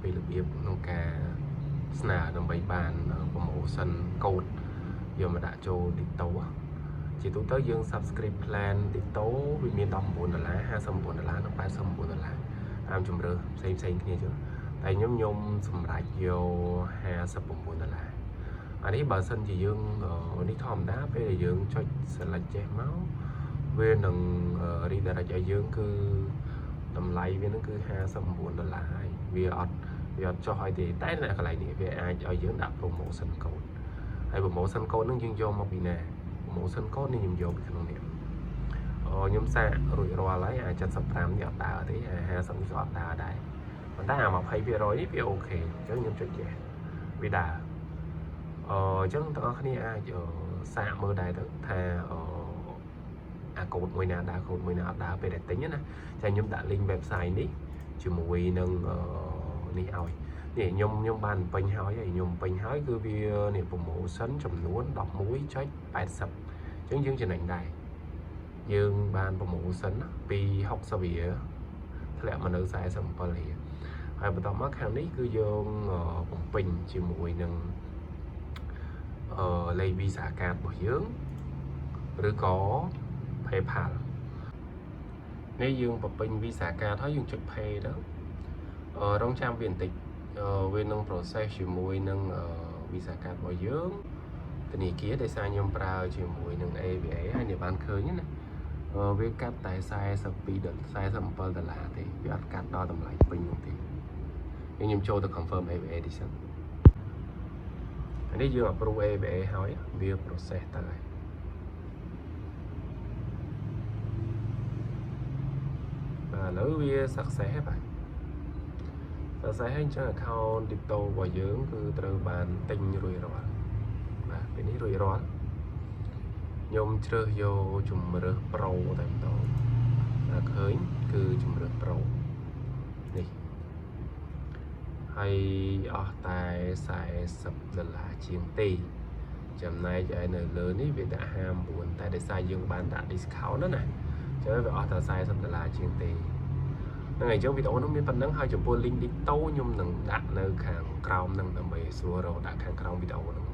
ពីរបៀបក្នុងការស្នើដើម្បីបានប្រម៉ូសិនកូដយកមកដាក់ចូល TikTok ជាទូទៅយើង subscribe plan TikTok វាមាន$19 $59 និង$89តាមជម្រើសផ្សេងគ្នាចឹងតែខ្ញុំសម្រេចយក$59អានេះបើសិនជាយើងនេះធម្មតាពេលដែលយើងចុច select ចេះមកវានឹង redirect ឲ្យយើងគឺតម្លៃវានឹងគឺ$59ហើយវាអត់ចុះឲ្យទេតែនៅកន្លែងនេះវាអាចឲ្យយើងដាក់ promotion code ហើយ promotion code នឹងយើងយកមកពីណា promotion code នេះខ្ញុំយកពីក្នុងនេះខ្ញុំសាករួចរាល់ហើយអាច75នេះអត់ដើរទេ50នេះក៏អត់ដើរដែរប៉ុន្តែអា20%នេះវាអូខេអញ្ចឹងខ្ញុំចុចចេះវាដើរអញ្ចឹងបងប្អូនគ្នាអាចសាកមើលដែរទៅថាអាកូដមួយណាដើរកូដមួយណាអត់ដើរពេលដែលទិញណាចាខ្ញុំដាក់ link website នេះជាមួយនឹងនេះឲ្យនេះខ្ញុំបានពេញហើយខ្ញុំពេញហើយគឺវានេះ promotion ចំនួន 11.80 អញ្ចឹងយើងចំណេញដែរយើងបាន promotion ពី60រៀលធ្លាក់មកនៅ47រៀលហើយបន្តមកខាងនេះគឺយើងបំពេញជាមួយនឹងលេខ Visa card របស់យើងឬក៏ PayPal នេះយើងបំពេញ Visa card ហើយយើងចុច Pay ទៅរងចាំវាបន្តិចវានឹង process ជាមួយនឹង Visa card របស់យើងធនាគារដែលសារខ្ញុំប្រើជាមួយនឹង ABA ហើយអ្នកបានឃើញណាវាកាត់តែ$47ទេវាអត់កាត់ដល់តម្លៃពេញនោះទេខ្ញុំចូលទៅ confirm ABA ទីសិននេះយើង approve ABA ហើយវា process ទៅហើយឥឡូវវា success ហើយបាទsuccess ហើយអញ្ចឹង account TikTok របស់យើងគឺត្រូវបានទិញរួចរាល់បាទពេលនេះរួចរាល់ខ្ញុំជ្រើសយកជំរើស Pro តែម្ដងតែឃើញគឺជំរើស Pro នេះហើយអស់តែ$40ជាងទេចំណែកឯនៅលើនេះវាដាក់59តែដោយសារយើងបានដាក់ discount ណាអញ្ចឹងវាអស់តែ$40ជាងទេហ្នឹងហើយអញ្ចឹងវីដេអូនោះមានប៉ុណ្្នឹងហើយចំពោះ link TikTok ខ្ញុំនឹងដាក់នៅខាងក្រោមហ្នឹងដើម្បីស្រួលរកដាក់ខាងក្រោមវីដេអូហ្នឹង